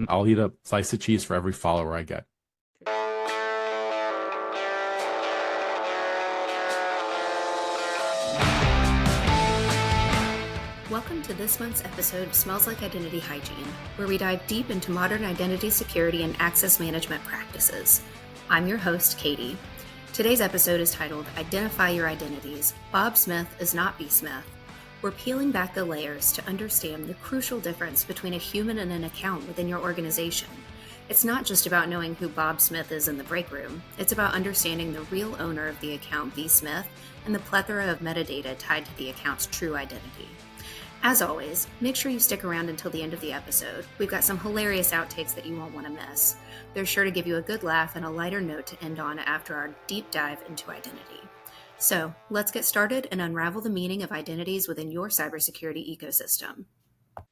I'll eat a slice of cheese for every follower I get. Welcome to this month's episode of Smells Like Identity Hygiene, where we dive deep into modern identity security and access management practices. I'm your host, Katie. Today's episode is titled Identify Your Identities. Bob Smith is not BSmith. We're peeling back the layers to understand the crucial difference between a human and an account within your organization. It's not just about knowing who Bob Smith is in the break room. It's about understanding the real owner of the account, BSmith, and the plethora of metadata tied to the account's true identity. As always, make sure you stick around until the end of the episode. We've got some hilarious outtakes that you won't want to miss. They're sure to give you a good laugh and a lighter note to end on after our deep dive into identity. So, let's get started and unravel the meaning of identities within your cybersecurity ecosystem.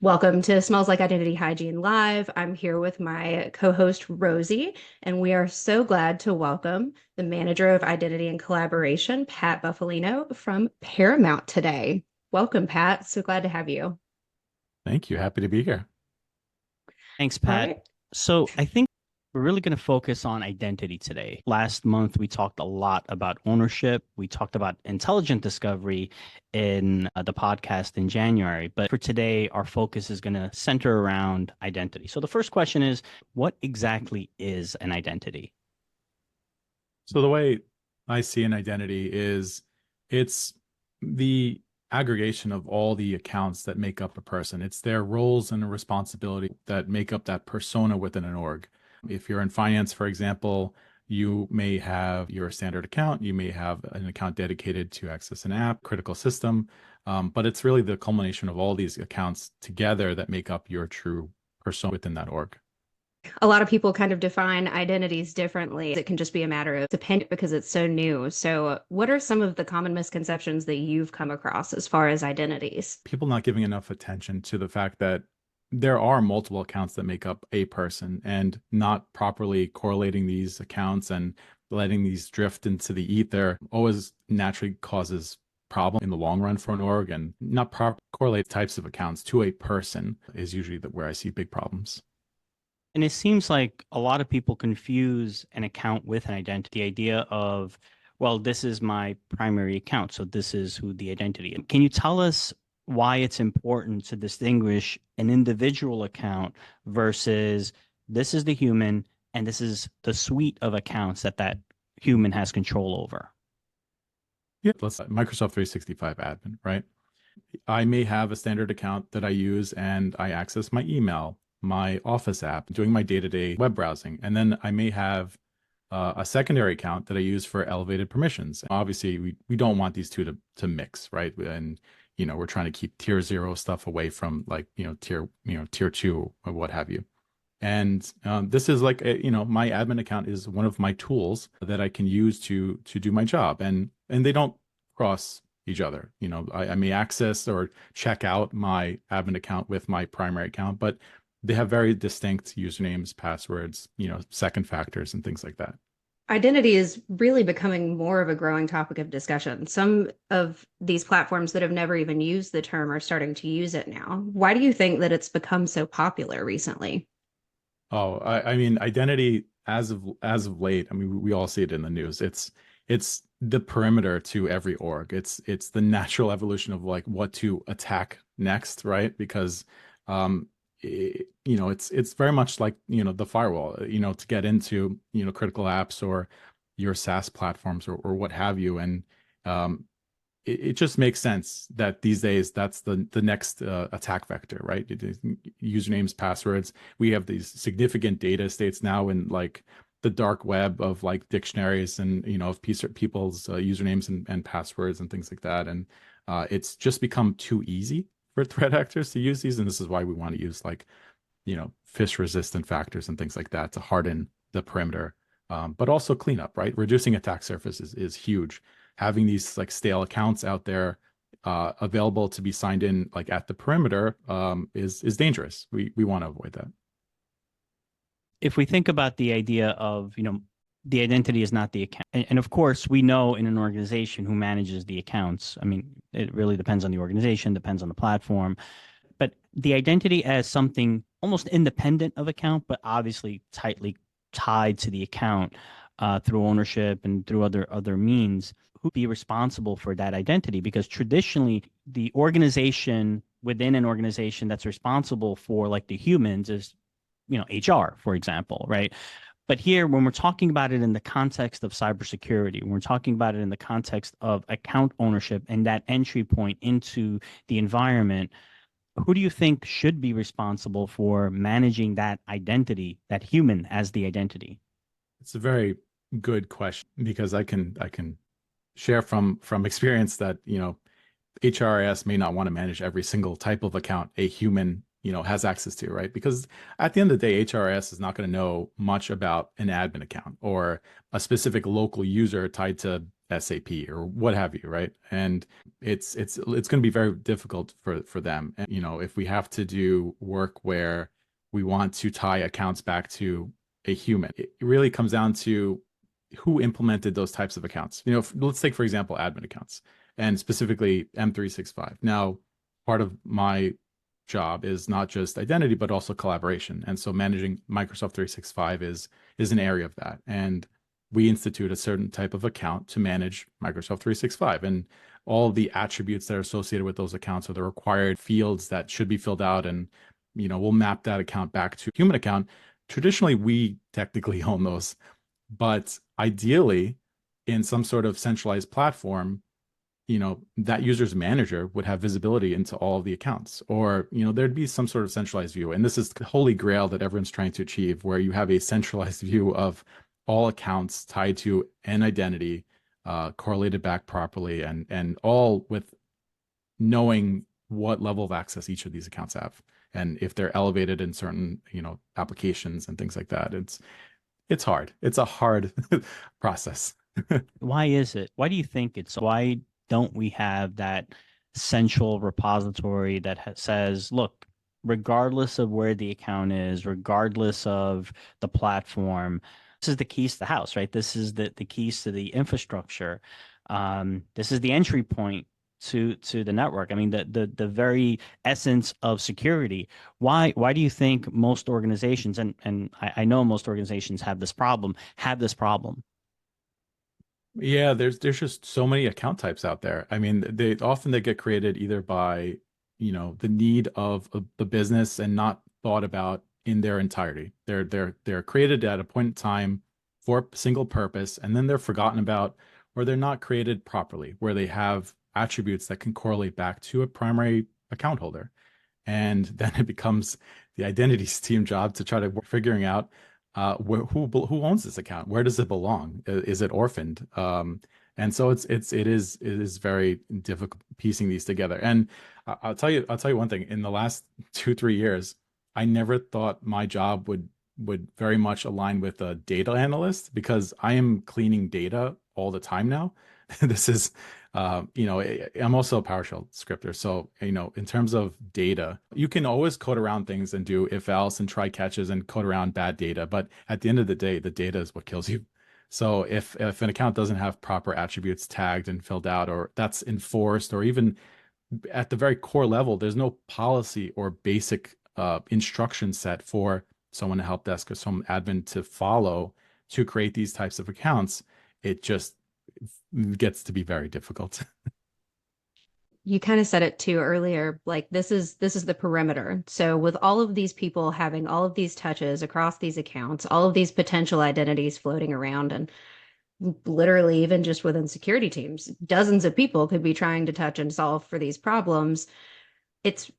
Welcome to Smells Like Identity Hygiene Live. I'm here with my co-host, Rosie, and we are so glad to welcome the Manager of Identity and Collaboration, Pat Buffalino from Paramount today. Welcome, Pat. So glad to have you. Thank you. Happy to be here. Thanks, Pat. Right. So I think we're really going to focus on identity today. Last month, we talked a lot about ownership. We talked about intelligent discovery in the podcast in January. But for today, our focus is going to center around identity. So the first question is, what exactly is an identity? So the way I see an identity is it's the aggregation of all the accounts that make up a person. It's their roles and responsibility that make up that persona within an org. If you're in finance, for example, you may have your standard account, you may have an account dedicated to access an app, critical system, but it's really the culmination of all these accounts together that make up your true persona within that org. A lot of people kind of define identities differently. It can just be a matter of dependent because it's so new. So what are some of the common misconceptions that you've come across as far as identities? People not giving enough attention to the fact that there are multiple accounts that make up a person, and not properly correlating these accounts and letting these drift into the ether always naturally causes problem in the long run for an org, and not correlate types of accounts to a person is usually where I see big problems. And it seems like a lot of people confuse an account with an identity. The idea of, well, this is my primary account, so this is who the identity is. Can you tell us why it's important to distinguish an individual account versus this is the human and this is the suite of accounts that human has control over? Yeah, let's Microsoft 365 admin, right? I may have a standard account that I use and I access my email, my Office app, doing my day-to-day web browsing. And then I may have a secondary account that I use for elevated permissions. Obviously, we don't want these two to mix, right? And we're trying to keep tier 0 stuff away from tier 2 or what have you. And this is like my admin account is one of my tools that I can use to do my job, and they don't cross each other. I may access or check out my admin account with my primary account, but they have very distinct usernames, passwords, second factors and things like that. Identity is really becoming more of a growing topic of discussion. Some of these platforms that have never even used the term are starting to use it now. Why do you think that it's become so popular recently? Oh, I mean, identity as of late, I mean, we all see it in the news. It's the perimeter to every org. It's the natural evolution of like what to attack next, right? Because it's very much like the firewall, to get into critical apps or your SaaS platforms or what have you. And it just makes sense that these days that's the next attack vector, right? Usernames, passwords. We have these significant data estates now in like the dark web of like dictionaries and of people's usernames and passwords and things like that. And it's just become too easy for threat actors to use these, and this is why we want to use like phish resistant factors and things like that to harden the perimeter, but also clean up, right? Reducing attack surface is huge. Having these like stale accounts out there available to be signed in like at the perimeter is dangerous. We want to avoid that. If we think about the idea of the identity is not the account. And of course, we know in an organization who manages the accounts. I mean, it really depends on the organization, depends on the platform. But the identity as something almost independent of account, but obviously tightly tied to the account through ownership and through other means, who be responsible for that identity? Because traditionally, the organization within an organization that's responsible for like the humans is, HR, for example, right? But here, when we're talking about it in the context of cybersecurity, when we're talking about it in the context of account ownership and that entry point into the environment, who do you think should be responsible for managing that identity, that human as the identity? It's a very good question because I can share from experience that, HRIS may not want to manage every single type of account a human, has access to, right? Because at the end of the day, HRIS is not going to know much about an admin account or a specific local user tied to SAP or what have you, right? And it's going to be very difficult for them. And, if we have to do work where we want to tie accounts back to a human, it really comes down to who implemented those types of accounts. Let's take, for example, admin accounts and specifically M365. Now, part of my job is not just identity, but also collaboration. And so managing Microsoft 365 is an area of that. And we institute a certain type of account to manage Microsoft 365 and all the attributes that are associated with those accounts, or the required fields that should be filled out. And, we'll map that account back to a human account. Traditionally, we technically own those, but ideally in some sort of centralized platform, that user's manager would have visibility into all of the accounts, or, there'd be some sort of centralized view. And this is the holy grail that everyone's trying to achieve, where you have a centralized view of all accounts tied to an identity, correlated back properly, and all with knowing what level of access each of these accounts have. And if they're elevated in certain, applications and things like that, it's hard. It's a hard process. Why is it? Why do you think it's? Why don't we have that central repository that says, look, regardless of where the account is, regardless of the platform, this is the keys to the house, right? This is the keys to the infrastructure. This is the entry point to the network. I mean, the very essence of security. Why do you think most organizations, and I know most organizations have this problem? Yeah, there's just so many account types out there. I mean, they get created either by, the need of the business and not thought about in their entirety. They're created at a point in time for a single purpose, and then they're forgotten about, or they're not created properly, where they have attributes that can correlate back to a primary account holder. And then it becomes the identities team job to try to figuring out who owns this account, where does it belong, is it orphaned, and so it is very difficult piecing these together. And I'll tell you one thing: in the last 2-3 years, I never thought my job would very much align with a data analyst, because I am cleaning data all the time now. This is I'm also a PowerShell scripter. So, in terms of data, you can always code around things and do if else and try catches and code around bad data. But at the end of the day, the data is what kills you. So if an account doesn't have proper attributes tagged and filled out, or that's enforced, or even at the very core level, there's no policy or basic instruction set for someone at help desk or some admin to follow to create these types of accounts, it just gets to be very difficult. You kind of said it too earlier, like this is the perimeter. So with all of these people having all of these touches across these accounts, all of these potential identities floating around, and literally even just within security teams, dozens of people could be trying to touch and solve for these problems. It's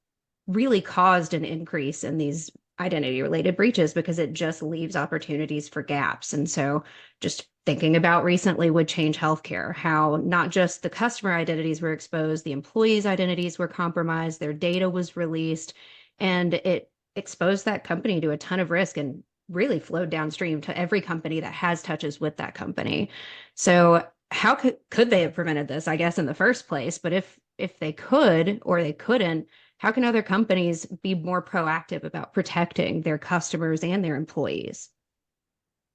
really caused an increase in these identity related breaches because it just leaves opportunities for gaps. And so just thinking about recently with Change Healthcare, how not just the customer identities were exposed, the employees' identities were compromised, their data was released, and it exposed that company to a ton of risk and really flowed downstream to every company that has touches with that company. So how could they have prevented this, I guess, in the first place? But if they could, or they couldn't, how can other companies be more proactive about protecting their customers and their employees?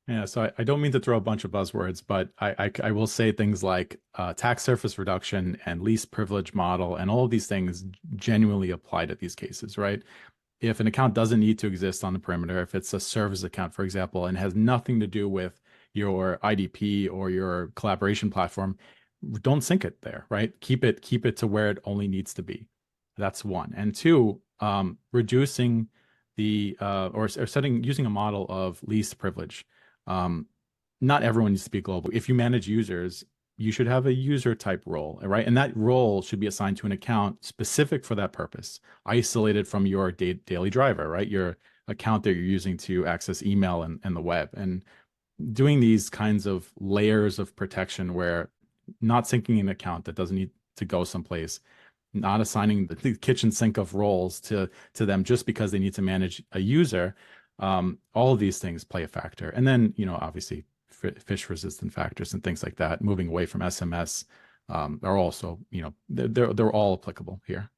Yeah, so I don't mean to throw a bunch of buzzwords, but I will say things like attack surface reduction and least privilege model, and all of these things genuinely apply to these cases, right? if an account doesn't need to exist on the perimeter, if it's a service account, for example, and has nothing to do with your IDP or your collaboration platform, don't sync it there, right? Keep it to where it only needs to be. That's one. And two, reducing the or setting using a model of least privilege. Um, Not everyone needs to be global. If you manage users, you should have a user type role, right? And that role should be assigned to an account specific for that purpose, isolated from your daily driver, right? Your account that you're using to access email and the web. And doing these kinds of layers of protection where not syncing an account that doesn't need to go someplace, not assigning the kitchen sink of roles to them just because they need to manage a user. All of these things play a factor. And then, obviously phish resistant factors and things like that, moving away from SMS, are also, they're all applicable here.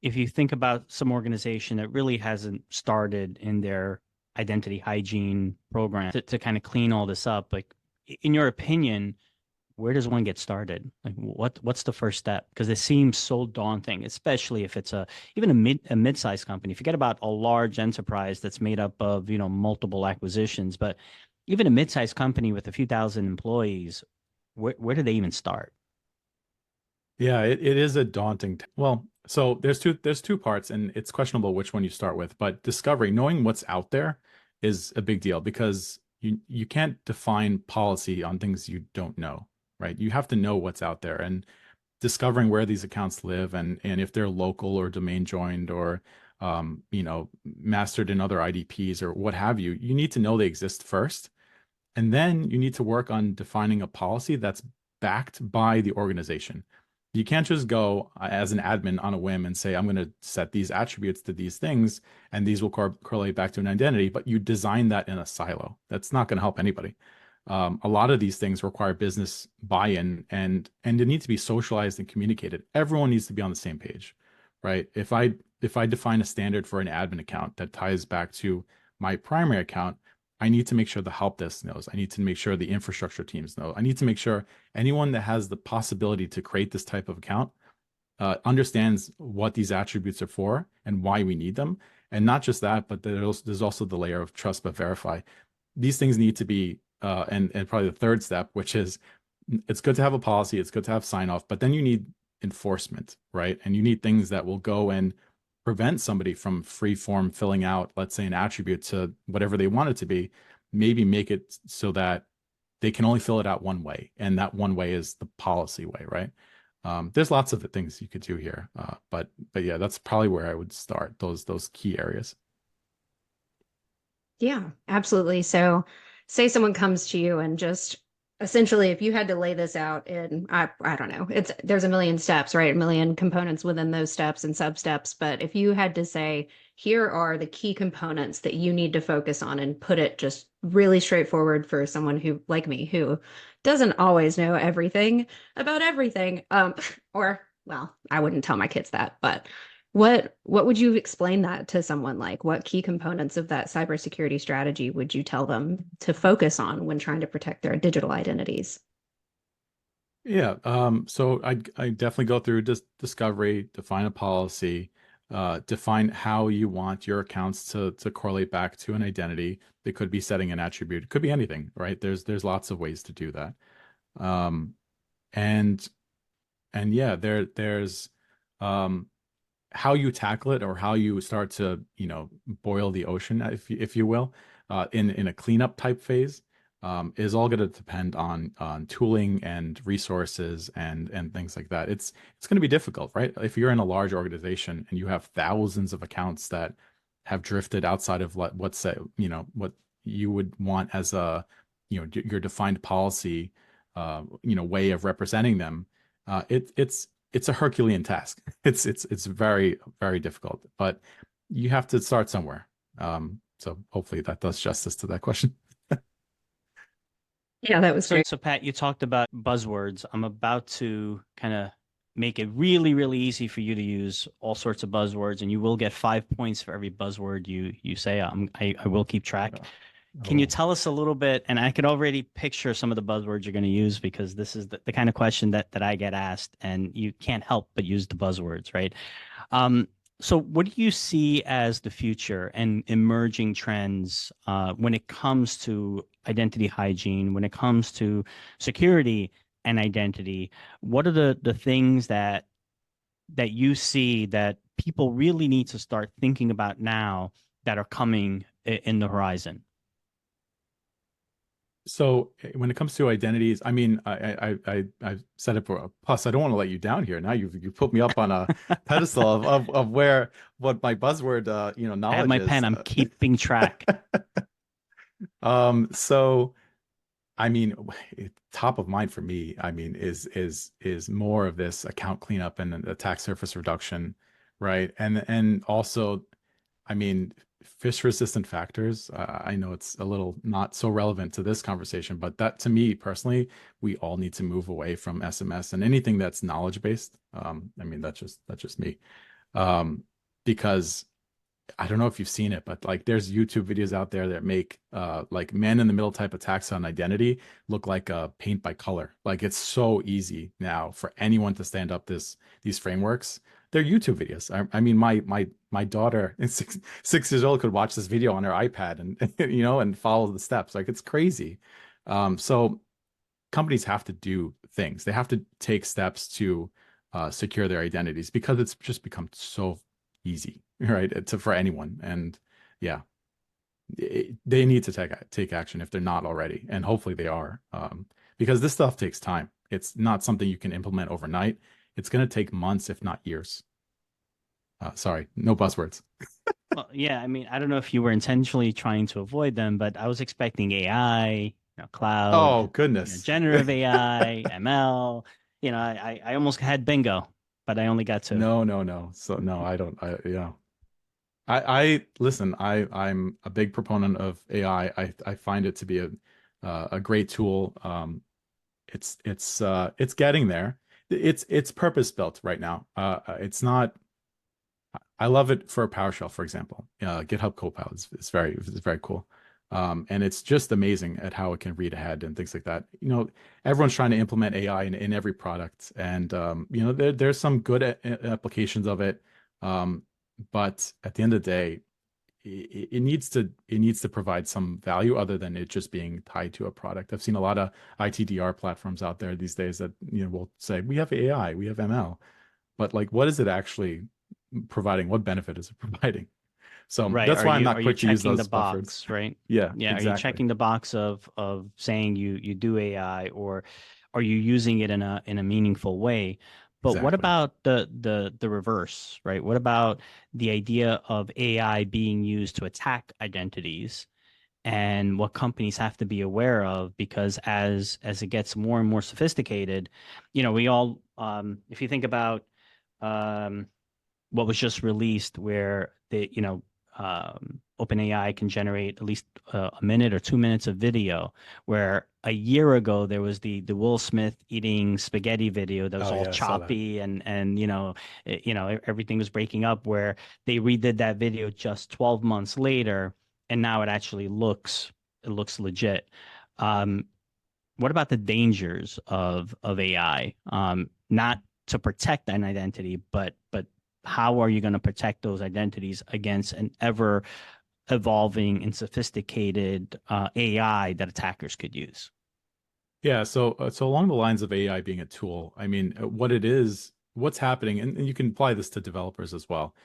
If you think about some organization that really hasn't started in their identity hygiene program to kind of clean all this up, like in your opinion, where does one get started? Like what's the first step? Because it seems so daunting, especially if it's even a mid-sized company. Forget about a large enterprise that's made up of, multiple acquisitions, but even a mid-sized company with a few thousand employees, where do they even start? Yeah, it is a daunting. Well, so there's two parts, and it's questionable which one you start with. But discovery, knowing what's out there, is a big deal because you can't define policy on things you don't know, right? You have to know what's out there, and discovering where these accounts live and if they're local or domain joined or mastered in other IDPs or what have you. You need to know they exist first, and then you need to work on defining a policy that's backed by the organization. You can't just go as an admin on a whim and say, I'm going to set these attributes to these things, and these will correlate back to an identity, but you design that in a silo. That's not going to help anybody. A lot of these things require business buy-in, and it needs to be socialized and communicated. Everyone needs to be on the same page, right? If I define a standard for an admin account that ties back to my primary account, I need to make sure the help desk knows. I need to make sure the infrastructure teams know. I need to make sure anyone that has the possibility to create this type of account understands what these attributes are for and why we need them. And not just that, but there's also the layer of trust but verify. These things need to be, and probably the third step, which is it's good to have a policy, it's good to have sign off, but then you need enforcement, right? And you need things that will go and prevent somebody from free form filling out, let's say, an attribute to whatever they want it to be, maybe make it so that they can only fill it out one way. And that one way is the policy way, right? There's lots of things you could do here. But yeah, that's probably where I would start, those key areas. Yeah, absolutely. So say someone comes to you and just essentially, if you had to lay this out in, I don't know, there's a million steps, right? A million components within those steps and sub steps. But if you had to say, here are the key components that you need to focus on and put it just really straightforward for someone who, like me, who doesn't always know everything about everything. Or, well, I wouldn't tell my kids that, but what would you explain that to someone like? What key components of that cybersecurity strategy would you tell them to focus on when trying to protect their digital identities? Yeah. So I definitely go through discovery, define a policy, define how you want your accounts to correlate back to an identity. It could be setting an attribute. It could be anything, right? There's lots of ways to do that. And yeah, there's how you tackle it or how you start to, boil the ocean, if you will, in a cleanup type phase, is all going to depend on tooling and resources and things like that. It's going to be difficult, right? If you're in a large organization and you have thousands of accounts that have drifted outside of what you would want as a, your defined policy, way of representing them, it's a Herculean task. It's very, very difficult, but you have to start somewhere. So hopefully that does justice to that question. Yeah, that was great. So Pat, you talked about buzzwords. I'm about to kind of make it really, really easy for you to use all sorts of buzzwords, and you will get 5 points for every buzzword you say. I will keep track. Can you tell us a little bit? And I could already picture some of the buzzwords you're going to use because this is the kind of question that I get asked, and you can't help but use the buzzwords, right? So, what do you see as the future and emerging trends when it comes to identity hygiene, when it comes to security and identity? What are the things that you see that people really need to start thinking about now that are coming in the horizon? So when it comes to identities, I mean, I've said it for plus I don't want to let you down here. Now you put me up on a pedestal of where what my buzzword I have knowledge my is. pen. I'm keeping track. So I mean, top of mind for me, I mean, is more of this account cleanup and attack surface reduction, right? And also, I mean, fish resistant factors. I know it's a little not so relevant to this conversation, but that to me personally, we all need to move away from SMS and anything that's knowledge based. I mean, that's just me. Um, because I don't know if you've seen it, but like there's YouTube videos out there that make like man in the middle type attacks on identity look like paint by color. Like it's so easy now for anyone to stand up these frameworks. They're YouTube videos. I mean, my daughter, 6 years old, could watch this video on her iPad and and follow the steps. Like it's crazy. So companies have to do things. They have to take steps to secure their identities because it's just become so easy, right? For anyone. And yeah, they need to take action if they're not already, and hopefully they are, because this stuff takes time. It's not something you can implement overnight. It's going to take months, if not years. Sorry, no buzzwords. Well, yeah, I mean, I don't know if you were intentionally trying to avoid them, but I was expecting AI, Oh cloud, goodness. generative AI, ML. I almost had bingo, but I only got two. No, no, no. So no, I don't. Yeah. I listen. I'm a big proponent of AI. I find it to be a great tool. It's getting there. It's purpose built right now. It's not. I love it for PowerShell, for example. GitHub Copilot is very cool. And it's just amazing at how it can read ahead and things like that. Everyone's trying to implement AI in every product, and there's some good applications of it. Um, but at the end of the day, it needs to provide some value other than it just being tied to a product. I've seen a lot of ITDR platforms out there these days that will say we have AI, we have ML, but like, what is it actually providing? What benefit is it providing? So Right. that's Are why I'm you not are you quick to use checking the those buzzwords. box, right? Yeah, Yeah, are you exactly. checking the box of saying you do AI, or are you using it in a meaningful way? But what Exactly. about the reverse, right? What about the idea of AI being used to attack identities and what companies have to be aware of? Because as it gets more and more sophisticated, we all if you think about um what was just released where OpenAI can generate at least a minute or 2 minutes of video, where a year ago there was the Will Smith eating spaghetti video that was Oh all yeah, I saw that. choppy and everything was breaking up, where they redid that video just 12 months later, and now it looks legit. Um, what about the dangers of AI? Not to protect an identity, but how are you going to protect those identities against an ever evolving and sophisticated AI that attackers could use? Yeah, so along the lines of AI being a tool, I mean, what it is, what's happening, and you can apply this to developers as well.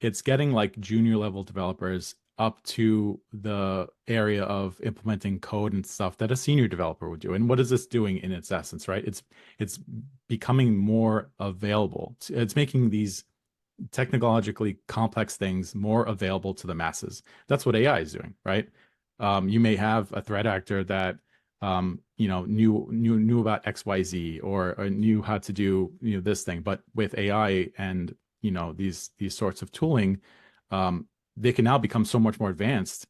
It's getting like junior level developers up to the area of implementing code and stuff that a senior developer would do. And what is this doing in its essence, right? It's becoming more available. It's making these technologically complex things more available to the masses. That's what AI is doing, right? You may have a threat actor that knew about XYZ, or knew how to do this thing, but with AI and these sorts of tooling, they can now become so much more advanced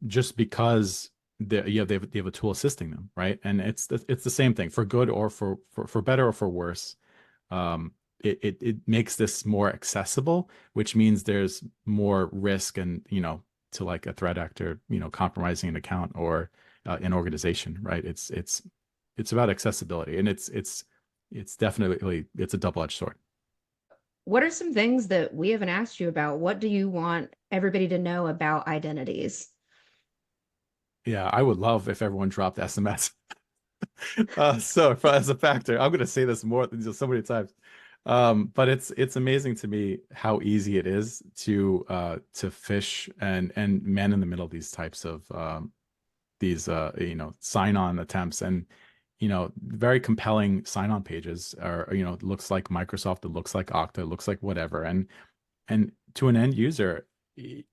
just because they have a tool assisting them, right? And it's the same thing for good or for better or for worse. Um, it makes this more accessible, which means there's more risk and to like a threat actor compromising an account or an organization, right? It's about accessibility, and it's definitely it's a double-edged sword. what are some things that we haven't asked you about? What do you want everybody to know about identities? Yeah, I would love if everyone dropped SMS. As a factor, I'm going to say this more than just so many times. But it's amazing to me how easy it is to fish and man in the middle these types of these sign-on attempts, and very compelling sign-on pages are, it looks like Microsoft, it looks like Okta, it looks like whatever, and to an end user, you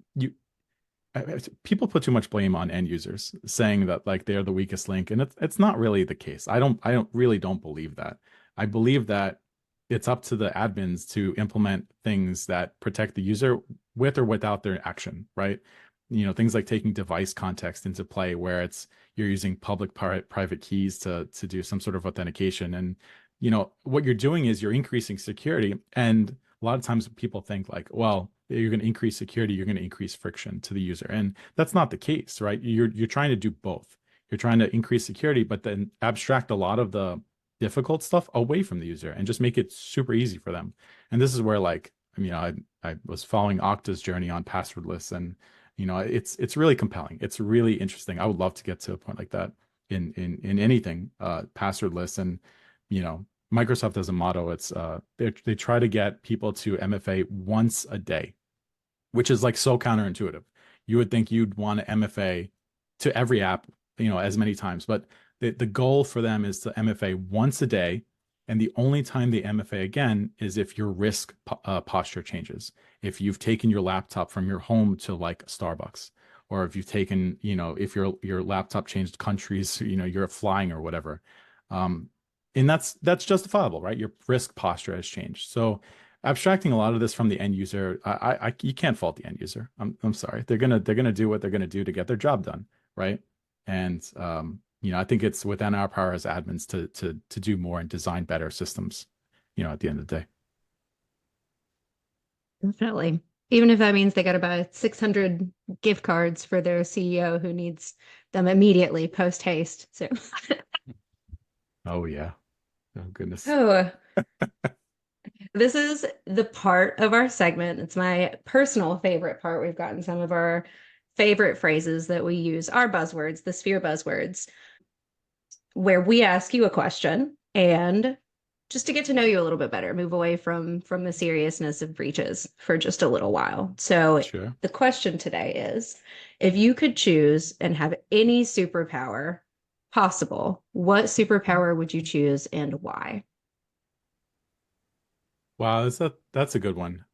people put too much blame on end users, saying that like they're the weakest link, and it's not really the case. I don't believe that. I believe that it's up to the admins to implement things that protect the user with or without their action, right? Things like taking device context into play, where you're using public private keys to do some sort of authentication, and what you're doing is you're increasing security. And a lot of times people think like, well, you're going to increase security, you're going to increase friction to the user, and that's not the case, right? You're trying to do both. You're trying to increase security, but then abstract a lot of the difficult stuff away from the user and just make it super easy for them. And this is where, like, I was following Okta's journey on passwordless, and it's really compelling. It's really interesting. I would love to get to a point like that in anything passwordless. And Microsoft has a motto. It's they try to get people to MFA once a day, which is like so counterintuitive. You would think you'd want to MFA to every app, as many times, but the goal for them is to MFA once a day. And the only time they MFA again is if your risk posture changes. If you've taken your laptop from your home to like Starbucks, or if you've taken, if your laptop changed countries, you're flying or whatever. And that's justifiable, right? Your risk posture has changed. So abstracting a lot of this from the end user, you can't fault the end user. I'm sorry. They're gonna do what they're gonna do to get their job done, right? And I think it's within our power as admins to do more and design better systems, at the end of the day. Definitely. Even if that means they got to buy 600 gift cards for their CEO who needs them immediately post haste. So, Oh yeah. Oh goodness. oh, this is the part of our segment. It's my personal favorite part. We've gotten some of our favorite phrases that we use, our buzzwords, the Sphere buzzwords, where we ask you a question and just to get to know you a little bit better, move away from the seriousness of breaches for just a little while. So Sure. the question today is, if you could choose and have any superpower possible, what superpower would you choose and why? Wow, that's a good one.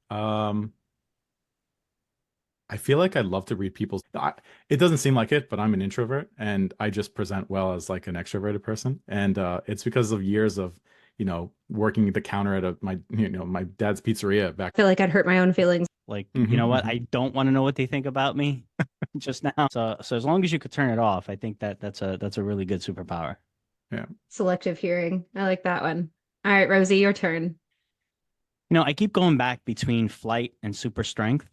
I feel like I'd love to read people's. It doesn't seem like it, but I'm an introvert, and I just present well as like an extroverted person, and it's because of years of working the counter at my dad's pizzeria back. I feel like I'd hurt my own feelings. Like, you know what? I don't want to know what they think about me just now. So as long as you could turn it off, I think that's a really good superpower. Yeah. Selective hearing. I like that one. All right, Rosie, your turn. I keep going back between flight and super strength.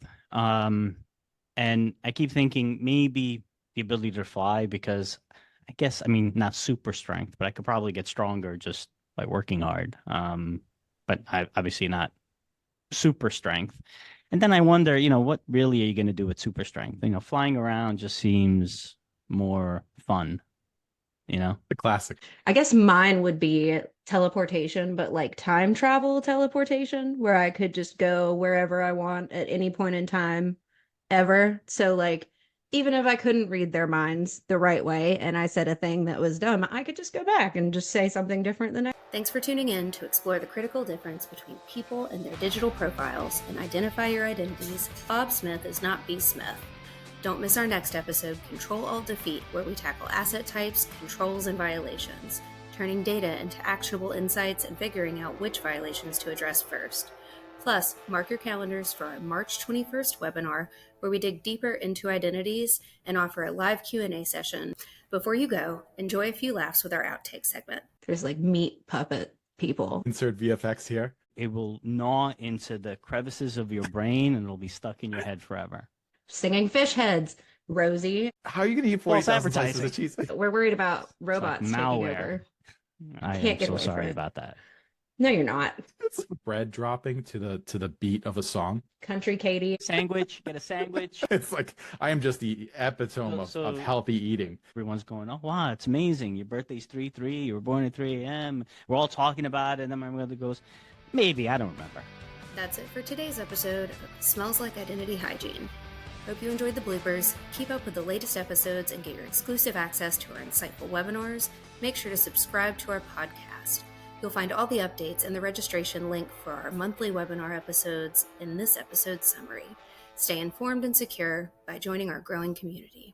And I keep thinking maybe the ability to fly, because I guess, not super strength, but I could probably get stronger just by working hard. But obviously not super strength. And then I wonder, what really are you going to do with super strength? Flying around just seems more fun, The classic. I guess mine would be teleportation, but like time travel teleportation, where I could just go wherever I want at any point in time ever. So like, even if I couldn't read their minds the right way and I said a thing that was dumb, I could just go back and just say something different the next. Thanks for tuning in to explore the critical difference between people and their digital profiles and identify your identities. Bob Smith is not BSmith. Don't miss our next episode, Control-Alt-Defeat, where we tackle asset types, controls, and violations, turning data into actionable insights and figuring out which violations to address first. Plus, mark your calendars for our March 21st webinar, where we dig deeper into identities and offer a live Q&A session. Before you go, enjoy a few laughs with our outtake segment. There's like meat puppet people. Insert VFX here. It will gnaw into the crevices of your brain and it'll be stuck in your head forever. Singing fish heads, Rosie. How are you going to eat 40,000 slices of cheese? We're worried about robots like taking malware. over. I Can't am get so away from sorry it. about that. No, you're not. It's bread dropping to the beat of a song. Country Katie. Sandwich, get a sandwich. It's like I am just the epitome of healthy eating. Everyone's going, oh, wow, it's amazing. Your birthday's 3/3. You were born at 3 a.m. We're all talking about it. And then my mother goes, maybe, I don't remember. That's it for today's episode of Smells Like Identity Hygiene. Hope you enjoyed the bloopers. Keep up with the latest episodes and get your exclusive access to our insightful webinars. Make sure to subscribe to our podcast. You'll find all the updates and the registration link for our monthly webinar episodes in this episode's summary. Stay informed and secure by joining our growing community.